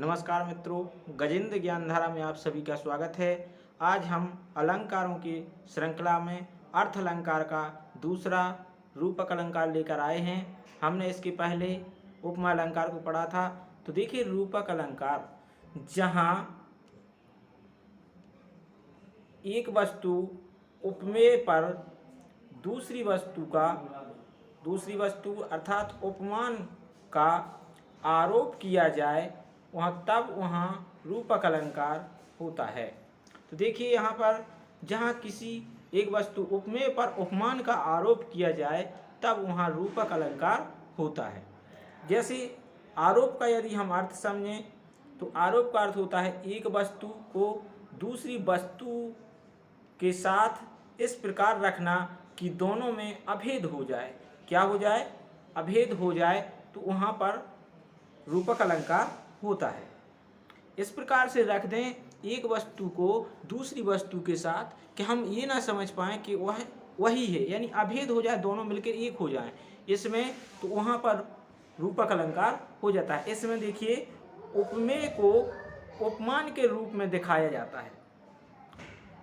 नमस्कार मित्रों, गजेंद्र ज्ञानधारा में आप सभी का स्वागत है। आज हम अलंकारों की श्रृंखला में अर्थ अलंकार का दूसरा रूपक अलंकार लेकर आए हैं। हमने इसके पहले उपमा अलंकार को पढ़ा था। तो देखिए, रूपक अलंकार जहाँ एक वस्तु उपमेय पर दूसरी वस्तु अर्थात उपमान का आरोप किया जाए, वहाँ रूपक अलंकार होता है। तो देखिए, यहाँ पर जहाँ किसी एक वस्तु उपमेय पर उपमान का आरोप किया जाए तब वहाँ रूपक अलंकार होता है। जैसे आरोप का यदि हम अर्थ समझें तो आरोप का अर्थ होता है एक वस्तु को दूसरी वस्तु के साथ इस प्रकार रखना कि दोनों में अभेद हो जाए। क्या हो जाए? अभेद हो जाए, तो वहाँ पर रूपक अलंकार होता है। इस प्रकार से रख दें एक वस्तु को दूसरी वस्तु के साथ कि हम ये ना समझ पाएँ कि वह वही है, यानी अभेद हो जाए, दोनों मिलकर एक हो जाएं। इसमें तो वहाँ पर रूपक अलंकार हो जाता है। इसमें देखिए, उपमेय को उपमान के रूप में दिखाया जाता है।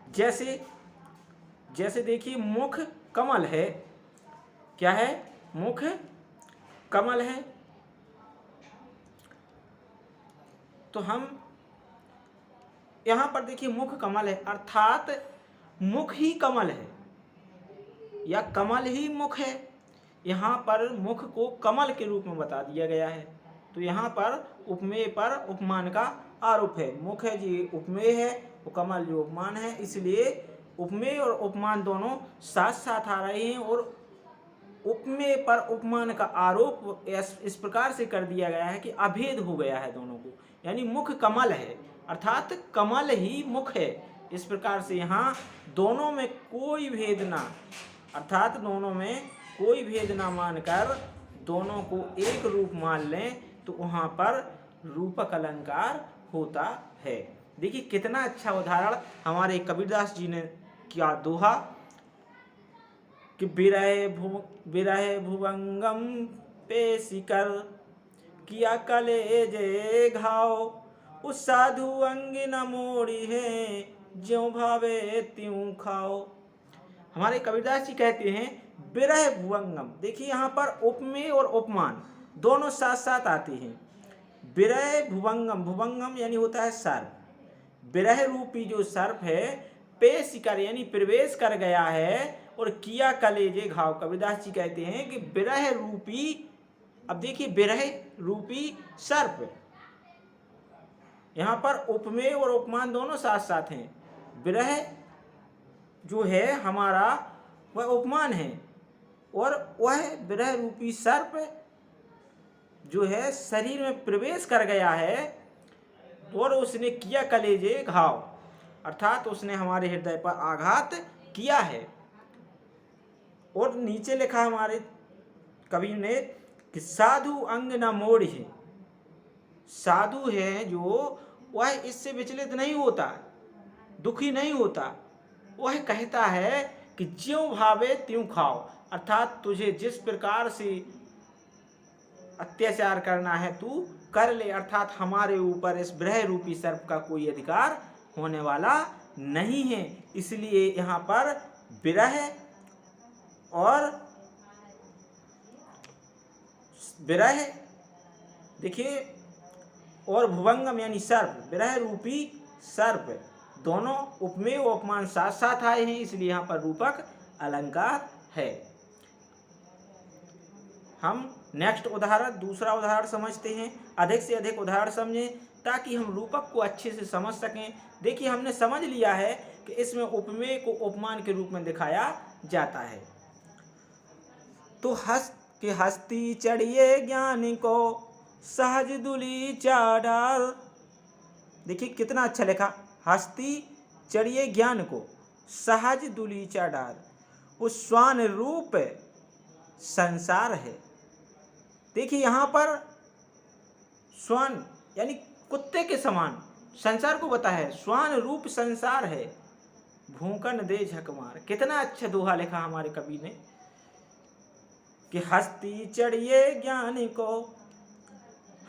जैसे देखिए, मुख कमल है। क्या है? मुख कमल है। तो हम यहाँ पर देखिए, मुख कमल है अर्थात मुख ही कमल है या कमल ही मुख है। यहाँ पर मुख को कमल के रूप में बता दिया गया है। तो यहाँ पर उपमेय पर उपमान का आरोप है। मुख है जी उपमेय है, वो कमल जो उपमान है, इसलिए उपमेय और उपमान दोनों साथ साथ आ रहे हैं और उपमेय पर उपमान का आरोप इस प्रकार से कर दिया गया है कि अभेद हो गया है दोनों को, यानी मुख कमल है अर्थात कमल ही मुख है। इस प्रकार से यहाँ दोनों में कोई भेद ना, अर्थात दोनों में कोई भेद ना मानकर दोनों को एक रूप मान लें तो वहाँ पर रूपक अलंकार होता है। देखिए, कितना अच्छा उदाहरण हमारे कबीरदास जी ने किया दोहा कि बिरह भुवंगम पे शिकर किया कलेजे घाव, उस साधु अंग न मोड़ी है ज्यों भावे त्यों खाओ। हमारे कबीरदास जी कहते हैं बिरह भुवंगम। देखिए, यहाँ पर उपमेय और उपमान दोनों साथ साथ आते हैं। बिरह भुवंगम, भुवंगम यानी होता है सर्प। बिरह रूपी जो सर्प है पे शिकार यानी प्रवेश कर गया है, और किया कलेजे घाव। कबीरदास जी कहते हैं कि बिरह रूपी, अब देखिए, बिरह रूपी सर्प, यहाँ पर उपमेय और उपमान दोनों साथ साथ हैं। बिरह जो है हमारा वह उपमान है, और वह बिरह रूपी सर्प जो है शरीर में प्रवेश कर गया है और उसने किया कलेजे घाव, अर्थात उसने हमारे हृदय पर आघात किया है। और नीचे लिखा हमारे कवि ने कि साधु अंग न मोड़हि। साधु है जो वह इससे विचलित नहीं होता, दुखी नहीं होता। वह कहता है कि ज्यों भावे त्यों खाओ, अर्थात तुझे जिस प्रकार से अत्याचार करना है तू कर ले, अर्थात हमारे ऊपर इस बिरह रूपी सर्प का कोई अधिकार होने वाला नहीं है। इसलिए यहाँ पर बिरह और बिरह देखिए, और भुवंगम यानी सर्प, बिरह रूपी सर्प, दोनों उपमेय और उपमान साथ साथ आए हैं, इसलिए यहाँ पर रूपक अलंकार है। हम नेक्स्ट उदाहरण, दूसरा उदाहरण समझते हैं। अधिक से अधिक उदाहरण समझें ताकि हम रूपक को अच्छे से समझ सकें। देखिए, हमने समझ लिया है कि इसमें उपमेय को उपमान के रूप में दिखाया जाता है। तो हस्ती चढ़िए ज्ञानी को सहज दुली चाडार। देखिए, कितना अच्छा लिखा, हस्ती चढ़िए ज्ञान को सहज दुली चाडार। वो स्वान रूप संसार है। देखिए, यहाँ पर स्वान यानी कुत्ते के समान संसार को बताया है। स्वान रूप संसार है, भूकन दे झकमार। कितना अच्छा दोहा लिखा हमारे कवि ने कि हस्ती चढ़िए ज्ञानी को।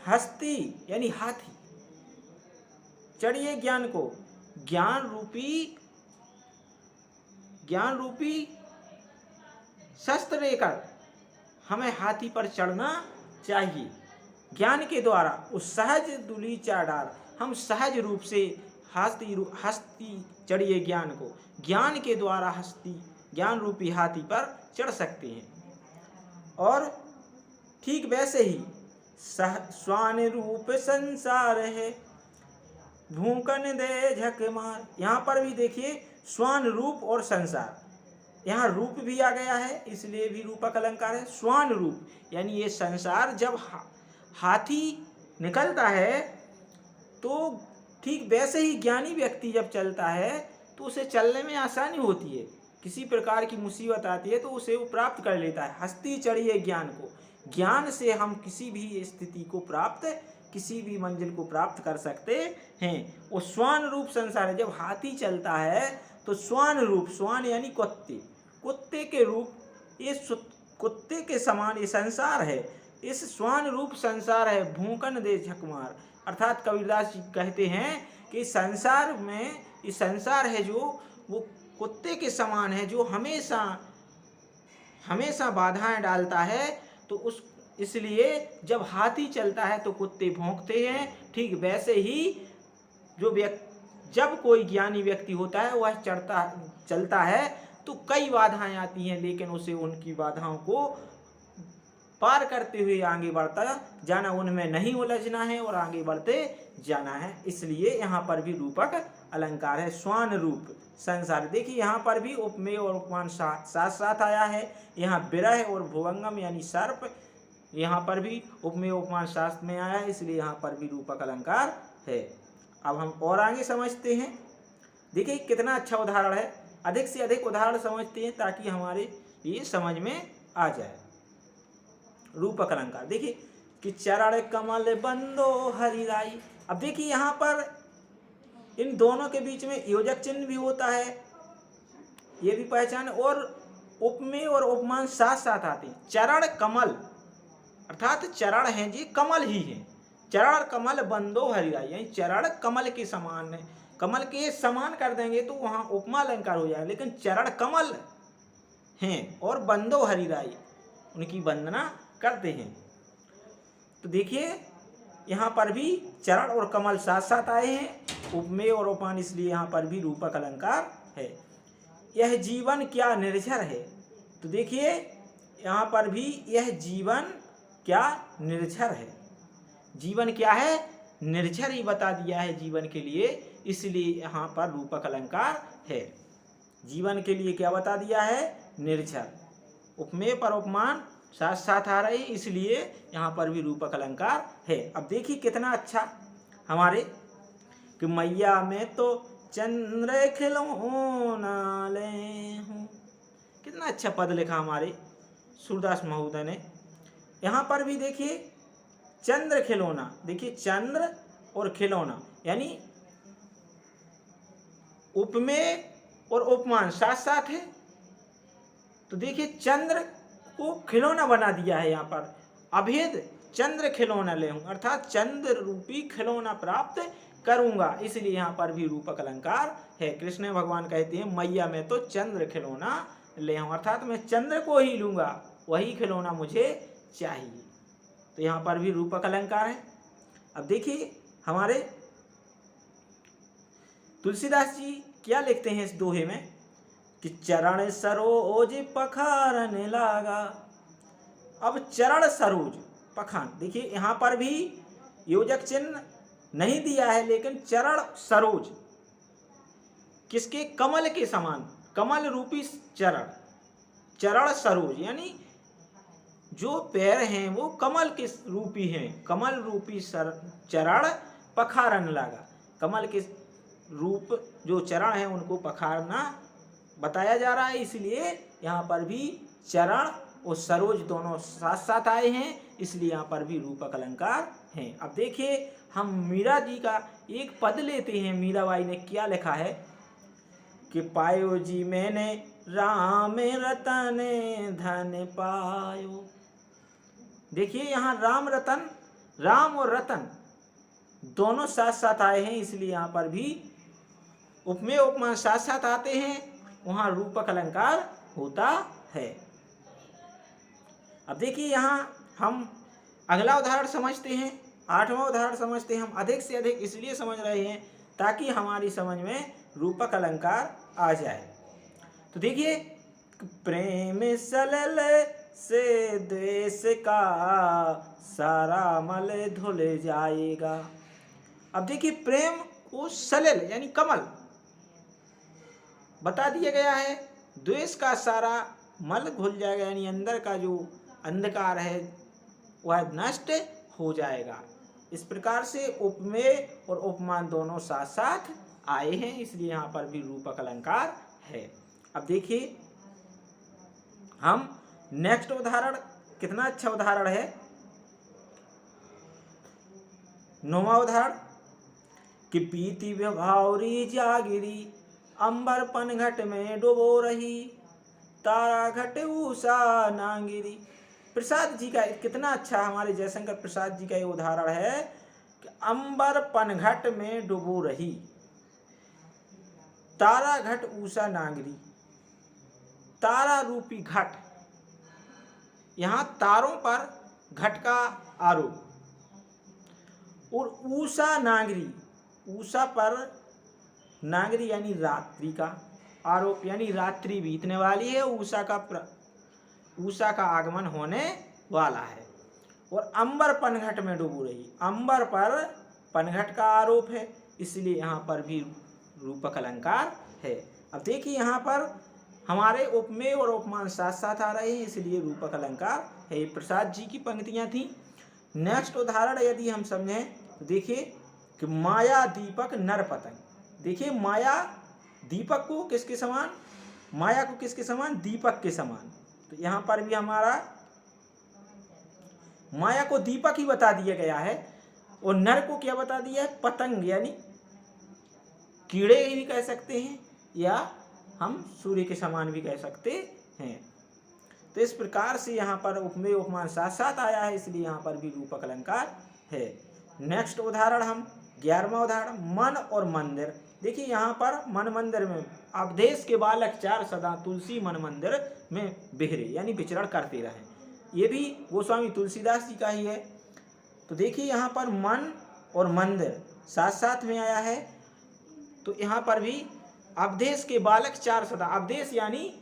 हस्ती यानी हाथी, चढ़िए ज्ञान को, ज्ञान रूपी शस्त्र लेकर हमें हाथी पर चढ़ना चाहिए। ज्ञान के द्वारा उस सहज दुली चाडार, हम सहज रूप से हस्ती चढ़िए ज्ञान को, ज्ञान के द्वारा ज्ञान रूपी हाथी पर चढ़ सकते हैं। और ठीक वैसे ही स्वान रूप संसार है, भूकन दे झक मार। यहाँ पर भी देखिए स्वान रूप और संसार, यहाँ रूप भी आ गया है इसलिए भी रूपक अलंकार है। स्वान रूप यानी ये संसार जब हाथी निकलता है तो ठीक वैसे ही ज्ञानी व्यक्ति जब चलता है तो उसे चलने में आसानी होती है। किसी प्रकार की मुसीबत आती है तो उसे वो प्राप्त कर लेता है। हस्ती चढ़िए ज्ञान को, ज्ञान से हम किसी भी स्थिति को प्राप्त, किसी भी मंजिल को प्राप्त कर सकते हैं। वो स्वान रूप संसार है, जब हाथी चलता है तो स्वान रूप, स्वान यानी कुत्ते के रूप, ये कुत्ते के समान ये संसार है, इस स्वान रूप संसार है। भूकन दे झकमार, अर्थात कबीरदास जी कहते हैं कि संसार में ये संसार है जो वो कुत्ते के समान है, जो हमेशा बाधाएं डालता है। तो इसलिए जब हाथी चलता है तो कुत्ते भौंकते हैं। ठीक वैसे ही जब कोई ज्ञानी व्यक्ति होता है वह चलता है तो कई बाधाएं आती हैं, लेकिन उसे उनकी बाधाओं को पार करते हुए आगे बढ़ता जाना, उनमें नहीं उलझना है और आगे बढ़ते जाना है। इसलिए यहाँ पर भी रूपक अलंकार है, स्वान रूप संसार। देखिए यहाँ पर भी उपमेय और उपमान साथ साथ आया है। यहाँ विरह और भुवंगम यानी सर्प, यहाँ पर भी उपमेय उपमान शास्त्र में आया है, इसलिए यहाँ पर भी रूपक अलंकार है। अब हम और आगे समझते हैं। देखिए कितना अच्छा उदाहरण है, अधिक से अधिक उदाहरण समझते हैं ताकि हमारे ये समझ में आ जाए। रूपक अलंकार देखिए कि चरण कमल बंदो हरिराई। अब देखिए यहाँ पर इन दोनों के बीच में योजक चिन्ह भी होता है, ये भी पहचान, और उपमेय और उपमान साथ साथ आते हैं। चरण कमल अर्थात चरण हैं जी कमल ही हैं, चरण कमल बंदो हरिराई यानी चरण कमल के समान है। कमल के समान कर देंगे तो वहाँ उपमा अलंकार हो जाएगा, लेकिन चरण कमल हैं और बंदो हरिराई उनकी वंदना करते हैं। तो देखिए यहाँ पर भी चरण और कमल साथ साथ आए हैं, उपमेय और उपमान, इसलिए यहाँ पर भी रूपक अलंकार है। यह जीवन क्या निर्झर है। तो देखिए यहाँ पर भी यह जीवन क्या निर्झर है, जीवन क्या है निर्झर ही बता दिया है जीवन के लिए, इसलिए यहाँ पर रूपक अलंकार है। जीवन के लिए क्या बता दिया है निर्झर, उपमेय पर उपमान साथ साथ आ रहे, इसलिए यहाँ पर भी रूपक अलंकार है। अब देखिए कितना अच्छा हमारे कि मैया में तो चंद्र खिलौना ले हूँ, कितना अच्छा पद लिखा हमारे सूरदास महोदय ने। यहाँ पर भी देखिए चंद्र खिलौना, देखिए चंद्र और खिलौना यानी उपमेय और उपमान साथ साथ है। तो देखिए चंद्र को खिलौना बना दिया है यहाँ पर, अभेद चंद्र खिलौना ले हूँ, अर्थात चंद्र रूपी खिलौना प्राप्त करूँगा, इसलिए यहाँ पर भी रूपक अलंकार है। कृष्ण भगवान कहते हैं मैया में तो चंद्र खिलौना ले हूँ, अर्थात मैं चंद्र को ही लूँगा, वही खिलौना मुझे चाहिए। तो यहाँ पर भी रूपक अलंकार है। अब देखिए हमारे तुलसीदास जी क्या लिखते हैं इस दोहे में कि चरण सरोज पखारन लागा। अब चरण सरोज पखान, देखिए यहाँ पर भी योजक चिन्ह नहीं दिया है, लेकिन चरण सरोज किसके, कमल के समान, कमल रूपी चरण, चरण सरोज यानी जो पैर हैं वो कमल के रूपी हैं, कमल रूपी चरण पखारन लागा, कमल के रूप जो चरण हैं उनको पखारना बताया जा रहा है, इसलिए यहाँ पर भी चरण और सरोज दोनों साथ साथ आए हैं, इसलिए यहाँ पर भी रूपक अलंकार हैं। अब देखिए हम मीरा जी का एक पद लेते हैं, मीराबाई ने क्या लिखा है कि पायो जी मैंने राम रतन धन पायो। देखिए यहाँ राम रतन, राम और रतन दोनों साथ साथ आए हैं, इसलिए यहाँ पर भी उपमेय उपमान साथ साथ आते हैं, वहाँ रूपक अलंकार होता है। अब देखिए यहाँ हम अगला उदाहरण समझते हैं, 8वां उदाहरण समझते हैं। हम अधिक से अधिक इसलिए समझ रहे हैं ताकि हमारी समझ में रूपक अलंकार आ जाए। तो देखिए, प्रेम सलल से द्वेष का सारा मल धुल जाएगा। अब देखिए, प्रेम को सलल यानी कमल बता दिया गया है, द्वेष का सारा मल घुल जाएगा, यानी अंदर का जो अंधकार है वह नष्ट हो जाएगा। इस प्रकार से उपमेय और उपमान दोनों साथ साथ आए हैं, इसलिए यहाँ पर भी रूपक अलंकार है। अब देखिए, हम नेक्स्ट उदाहरण, कितना अच्छा उदाहरण है, 9वां उदाहरण कि पीति विभावरी जागिरी, अंबर पनघट में डुबो रही, तारा घट उषा नांगिरी। प्रसाद जी का कितना अच्छा, हमारे जयशंकर प्रसाद जी का ये उदाहरण है कि अंबर पनघट में डुबो रही, तारा घट उषा नांगिरी। तारा रूपी घट, यहाँ तारों पर घट का आरोप, और उषा नांगरी, उषा पर नांगरी यानी रात्रि का आरोप, यानी रात्रि बीतने वाली है, उषा का आगमन होने वाला है। और अंबर पनघट में डूब रही, अंबर पर पनघट का आरोप है, इसलिए यहाँ पर भी रूपक अलंकार है। अब देखिए, यहाँ पर हमारे उपमेय और उपमान साथ साथ आ रहे हैं, इसलिए रूपक अलंकार है। प्रसाद जी की पंक्तियाँ थी। नेक्स्ट उदाहरण यदि हम समझें तो देखिए कि माया दीपक नर पतंग। देखिए, माया दीपक को किसके समान, माया को किसके समान, दीपक के समान। तो यहाँ पर भी हमारा माया को दीपक ही बता दिया गया है, और नर को क्या बता दिया है, पतंग, यानी कीड़े ही कह सकते हैं, या हम सूर्य के समान भी कह सकते हैं। तो इस प्रकार से यहाँ पर उपमेय उपमान साथ साथ आया है, इसलिए यहाँ पर भी रूपक अलंकार है। नेक्स्ट उदाहरण, हम 11वां उदाहरण, मन और मंदिर। देखिए, यहाँ पर मन मंदिर में अवधेश के बालक चार सदा तुलसी मन मंदिर में बिहरे, यानी विचरण करते रहे। ये भी गोस्वामी तुलसीदास जी का ही है। तो देखिए, यहाँ पर मन और मंदिर साथ साथ में आया है। तो यहाँ पर भी अवधेश के बालक चार सदा, अवधेश यानी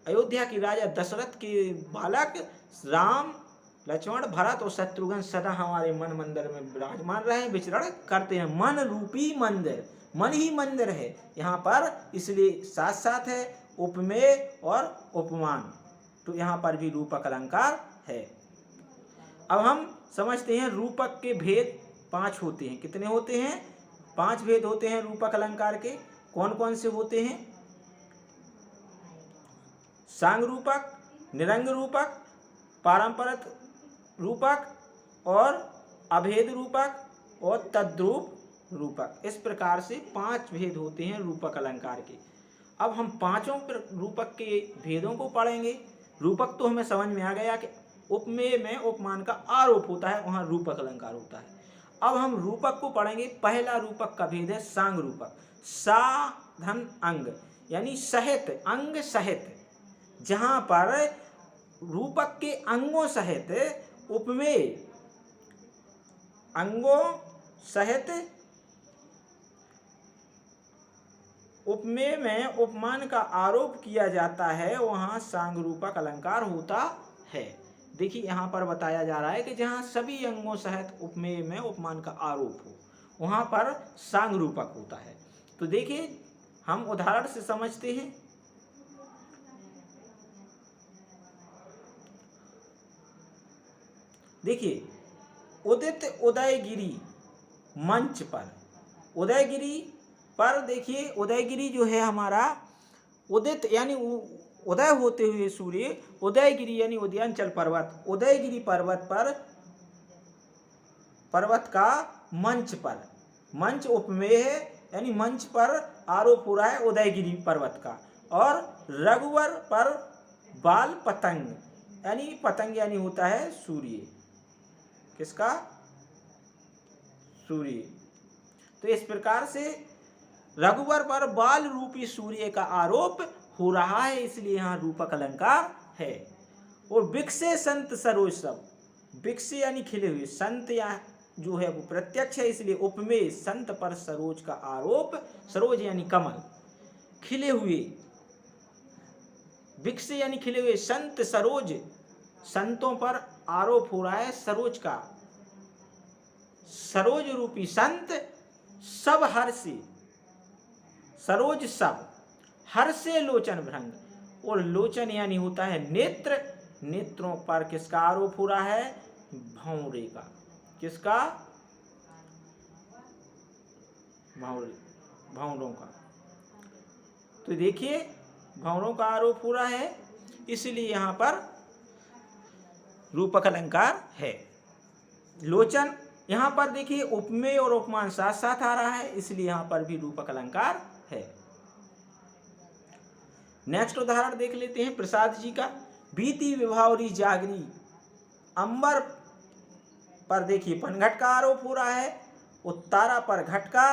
अयोध्या की राजा दशरथ के बालक राम, लक्ष्मण, भरत और शत्रुघ्न सदा हमारे मन मंदिर में विराजमान रहे, विचरण करते हैं। मन रूपी मंदिर, मन ही मंदिर है यहाँ पर, इसलिए साथ साथ है उपमेय और उपमान। तो यहाँ पर भी रूपक अलंकार है। अब हम समझते हैं रूपक के भेद 5 होते हैं। कितने होते हैं? 5 भेद होते हैं रूपक अलंकार के। कौन कौन से होते हैं? सांग रूपक, निरंग रूपक, पारंपरिक रूपक और अभेद रूपक और तद्रूप रूपक। इस प्रकार से 5 भेद होते हैं रूपक अलंकार के। अब हम पांचों रूपक के भेदों को पढ़ेंगे। रूपक तो हमें समझ में आ गया कि उपमेय में उपमान का आरोप होता है, वहाँ रूपक अलंकार होता है। अब हम रूपक को पढ़ेंगे। पहला रूपक का भेद है सांग रूपक। साधन अंग यानी सहित, अंग सहित, जहाँ पर रूपक के अंगों सहित उपमेय, अंगों सहित उपमेय में उपमान का आरोप किया जाता है, वहाँ सांग रूपक अलंकार होता है। देखिए, यहाँ पर बताया जा रहा है कि जहाँ सभी अंगों सहित उपमेय में उपमान का आरोप हो, वहाँ पर सांग रूपक होता है। तो देखिए, हम उदाहरण से समझते हैं। देखिए, उदित उदयगिरी मंच पर, उदयगिरी पर देखिए, उदयगिरी जो है हमारा, उदित यानी उदय होते हुए सूर्य, उदयगिरी यानी उदयांचल पर्वत, उदयगिरी पर्वत पर, पर्वत का मंच पर, मंच उपमेय है, यानी मंच पर आरोप हो रहा है उदयगिरी पर्वत का। और रघुवर पर बाल पतंग, यानी पतंग यानी होता है सूर्य, किसका? सूर्य। तो इस प्रकार से रघुवर पर बाल रूपी सूर्य का आरोप हो रहा है, इसलिए यहाँ रूपक अलंकार है। और विकसे संत सरोज सब, विकसे यानी खिले हुए, संत या जो है वो प्रत्यक्ष है, इसलिए उपमेय संत पर सरोज का आरोप, सरोज यानी कमल, खिले हुए, विकसे यानी खिले हुए, संत सरोज, संतों पर आरोप हो रहा है सरोज का, सरोज रूपी संत सब हर्षे, सरोज सब, हर्षे लोचन भृंग, और लोचन यानी होता है नेत्र, नेत्रों पर किसका आरोप हो रहा है, भौरे का, किसका, भौरों का। तो देखिए भौरों का आरोप हो रहा है, इसलिए यहां पर रूपक अलंकार है। लोचन, यहां पर देखिए उपमेय और उपमान साथ साथ आ रहा है, इसलिए यहां पर भी रूपक अलंकार है। नेक्स्ट उदाहरण देख लेते हैं प्रसाद जी का। बीती विभावरी जागरी, अंबर पर देखिए पनघट का आरोप हो रहा है, उत्तारा पर घट का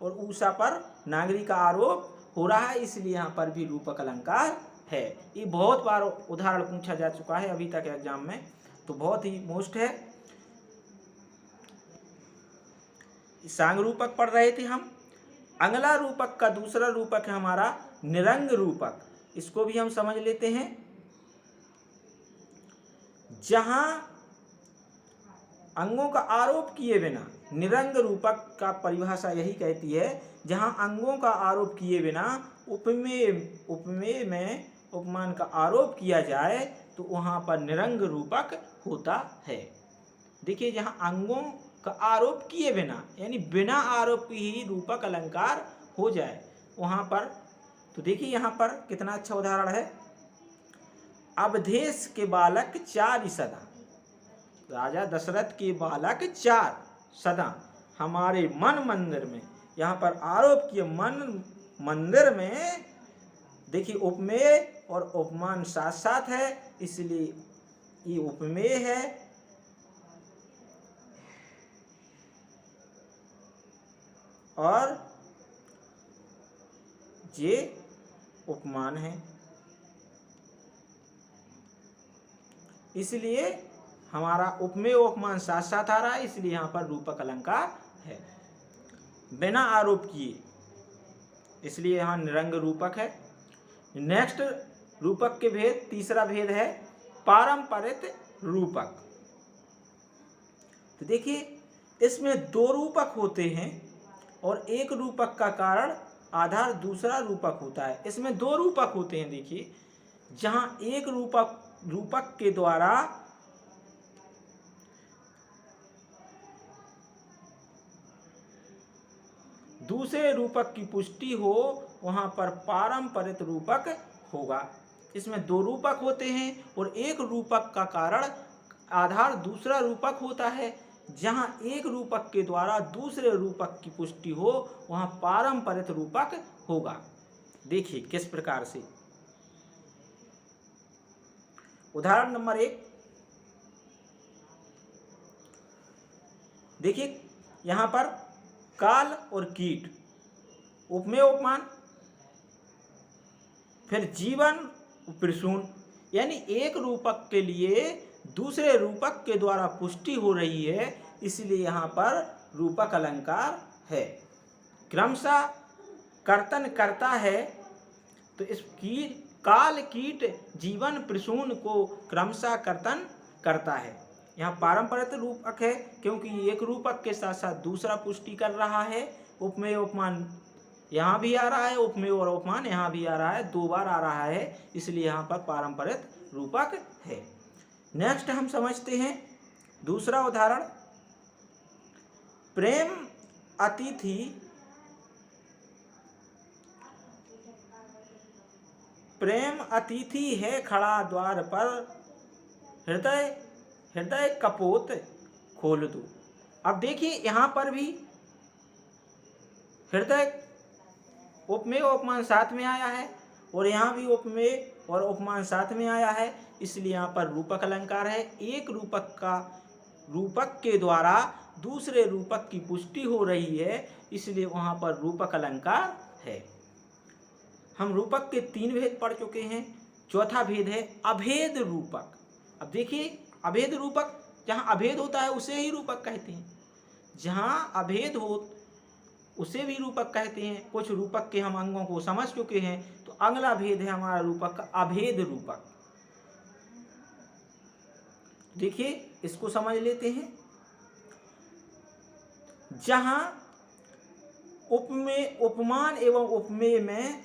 और ऊषा पर नागरी का आरोप हो रहा है, इसलिए यहाँ पर भी रूपक अलंकार है। ये बहुत बार उदाहरण पूछा जा चुका है अभी तक एग्जाम में, तो बहुत ही मोस्ट है। सांग रूपक पढ़ रहे थे हम। अंगला रूपक का दूसरा रूपक है हमारा निरंग रूपक, इसको भी हम समझ लेते हैं। जहां अंगों का आरोप किए बिना, निरंग रूपक का परिभाषा यही कहती है, जहां अंगों का आरोप किए बिना उपमेय में उपमान का आरोप किया जाए तो वहां पर निरंग रूपक होता है। देखिए जहां अंगों का आरोप किए बिना, यानी बिना आरोप की ही रूपक अलंकार हो जाए वहां पर, तो देखिए यहां पर कितना अच्छा उदाहरण है। अवधेश के बालक 4 सदा, राजा दशरथ के बालक 4 सदा हमारे मन मंदिर में, यहाँ पर आरोप किए मन मंदिर में, देखिए उपमेय और उपमान साथ साथ है, इसलिए ये उपमेय है और ये उपमान है, इसलिए हमारा उपमेय उपमान साथ साथ आ रहा है, इसलिए यहाँ पर रूपक अलंकार है। बिना आरोप किए, इसलिए यहाँ निरंग रूपक है। नेक्स्ट रूपक के भेद, तीसरा भेद है पारंपरिक रूपक। तो देखिए इसमें 2 रूपक होते हैं और एक रूपक का कारण आधार दूसरा रूपक होता है। इसमें 2 रूपक होते हैं। देखिए जहां एक रूपक के द्वारा दूसरे रूपक की पुष्टि हो, वहां पर पारंपरिक रूपक होगा। इसमें 2 रूपक होते हैं और एक रूपक का कारण आधार दूसरा रूपक होता है। जहां एक रूपक के द्वारा दूसरे रूपक की पुष्टि हो, वहां पारंपरिक रूपक होगा। देखिए किस प्रकार से, उदाहरण नंबर 1 देखिए, यहां पर काल और कीट, उपमेय उपमान, फिर जीवन प्रसून, यानी एक रूपक के लिए दूसरे रूपक के द्वारा पुष्टि हो रही है, इसलिए यहाँ पर रूपक अलंकार है। क्रमशः कर्तन करता है, तो इस काल कीट जीवन प्रसून को क्रमशः कर्तन करता है। यहाँ पारंपरिक रूपक है क्योंकि एक रूपक के साथ साथ दूसरा पुष्टि कर रहा है। उपमेय उपमान यहाँ भी आ रहा है, उपमेय और उपमान यहाँ भी आ रहा है, 2 बार आ रहा है, इसलिए यहाँ पर पारंपरिक रूपक है। नेक्स्ट हम समझते हैं दूसरा उदाहरण। प्रेम अतिथि, प्रेम अतिथि है खड़ा द्वार पर, हृदय हृदय कपोत खोल दो। अब देखिए यहाँ पर भी हृदय उपमेय उपमान साथ में आया है और यहाँ भी उपमेय और उपमान साथ में आया है, इसलिए यहाँ पर रूपक अलंकार है। एक रूपक के द्वारा दूसरे रूपक की पुष्टि हो रही है, इसलिए वहाँ पर रूपक अलंकार है। हम रूपक के 3 भेद पढ़ चुके हैं। चौथा भेद है अभेद रूपक। अब देखिए, अभेद रूपक, जहाँ अभेद होता है उसे ही रूपक कहते हैं। जहाँ अभेद हो उसे भी रूपक कहते हैं। कुछ रूपक के हम अंगों को समझ चुके हैं, तो अगला भेद है हमारा रूपक का अभेद रूपक। देखिए, इसको समझ लेते हैं। जहाँ उपमेय, उपमान एवं उपमेय में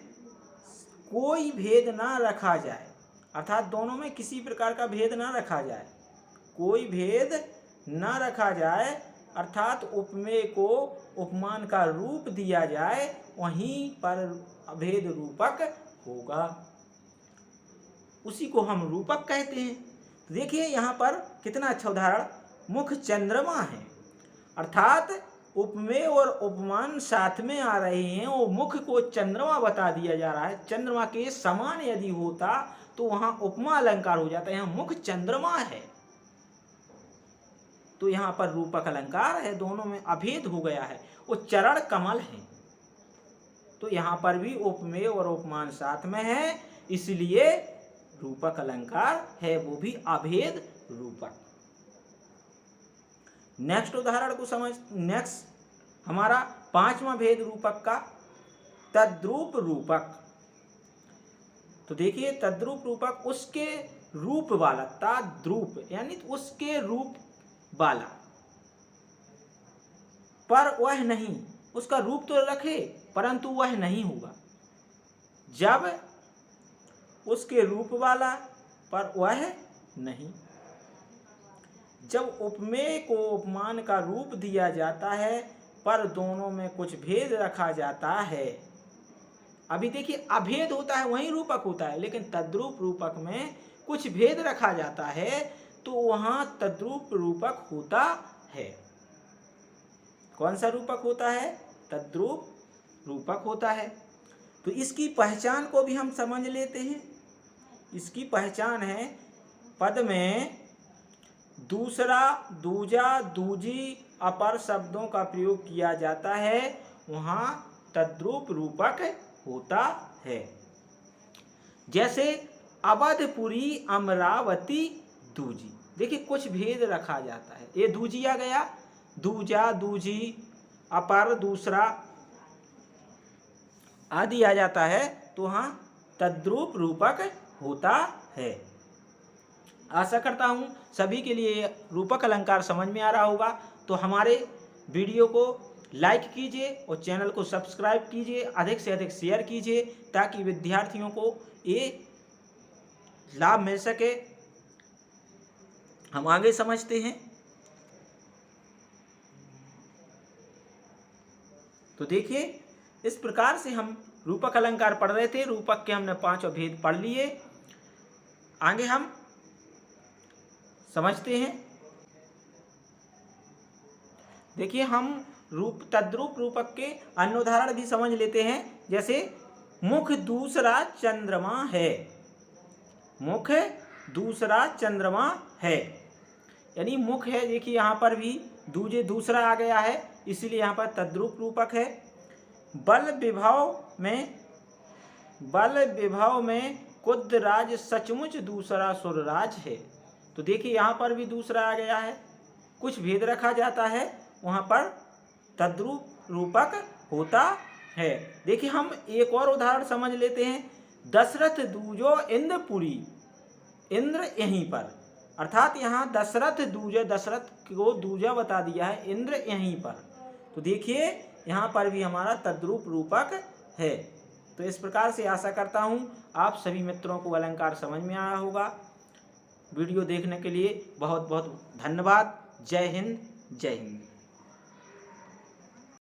कोई भेद ना रखा जाए, अर्थात दोनों में किसी प्रकार का भेद ना रखा जाए, कोई भेद ना रखा जाए, अर्थात उपमेय को उपमान का रूप दिया जाए, वहीं पर अभेद रूपक होगा, उसी को हम रूपक कहते हैं। तो देखिए यहाँ पर कितना अच्छा उदाहरण, मुख चंद्रमा है, अर्थात उपमेय और उपमान साथ में आ रहे हैं। वो मुख को चंद्रमा बता दिया जा रहा है, चंद्रमा के समान यदि होता तो वहाँ उपमा अलंकार हो जाता है। यहाँ मुख चंद्रमा है तो यहाँ पर रूपक अलंकार है, दोनों में अभेद हो गया है। वो चरण कमल है, तो यहाँ पर भी उपमेय और उपमान साथ में है, इसलिए रूपक अलंकार है, वो भी अभेद रूपक। नेक्स्ट उदाहरण को समझ। नेक्स्ट हमारा 5वां भेद रूपक का तद्रूप रूपक। तो देखिए, तद्रूप रूपक उसके रूप वाला, तद्रूप यानी उसके रूप वाला, पर वह नहीं, उसका रूप तो रखे परंतु वह नहीं होगा। जब उसके रूप वाला पर वह नहीं, जब उपमेय को उपमान का रूप दिया जाता है पर दोनों में कुछ भेद रखा जाता है। अभी देखिए, अभेद होता है वही रूपक होता है, लेकिन तद्रूप रूपक में कुछ भेद रखा जाता है तो वहाँ तद्रूप रूपक होता है। कौन सा रूपक होता है? तद्रूप रूपक होता है। तो इसकी पहचान को भी हम समझ लेते हैं। इसकी पहचान है, पद में दूसरा, दूजा, दूजी, अपर शब्दों का प्रयोग किया जाता है, वहाँ तद्रूप रूपक होता है। जैसे अवधपुरी, अमरावती, दूजी। देखिए, कुछ भेद रखा जाता है। ये दूजी आ गया, दूजा, दूजी, अपर, दूसरा आदि आ जाता है, तो वहाँ तद्रूप रूपक होता है। आशा करता हूँ सभी के लिए रूपक अलंकार समझ में आ रहा होगा। तो हमारे वीडियो को लाइक कीजिए और चैनल को सब्सक्राइब कीजिए, अधिक से अधिक शेयर कीजिए, ताकि विद्यार्थियों को ये लाभ मिल सके। हम आगे समझते हैं। तो देखिए, इस प्रकार से हम रूपक अलंकार पढ़ रहे थे। रूपक के हमने 5 भेद पढ़ लिए। आगे हम समझते हैं। देखिए, हम तद्रूप रूपक के अन्य उदाहरण भी समझ लेते हैं। जैसे मुख दूसरा चंद्रमा है, मुख दूसरा चंद्रमा है, यानी मुख है। देखिए, यहाँ पर भी दूजे दूसरा आ गया है, इसलिए यहाँ पर तद्रूप रूपक है। बल विभव में कुद्राज सचमुच दूसरा सुरराज है। तो देखिए, यहाँ पर भी दूसरा आ गया है, कुछ भेद रखा जाता है, वहाँ पर तद्रूप रूपक होता है। देखिए, हम एक और उदाहरण समझ लेते हैं। दशरथ दूजो इंद्रपुरी, इंद्र यहीं पर, अर्थात यहाँ दशरथ दूजे, दशरथ को दूजा बता दिया है, इंद्र यहीं पर। तो देखिए, यहाँ पर भी हमारा तद्रूप रूपक है। तो इस प्रकार से आशा करता हूँ आप सभी मित्रों को अलंकार समझ में आया होगा। वीडियो देखने के लिए बहुत बहुत धन्यवाद। जय हिंद, जय हिंद।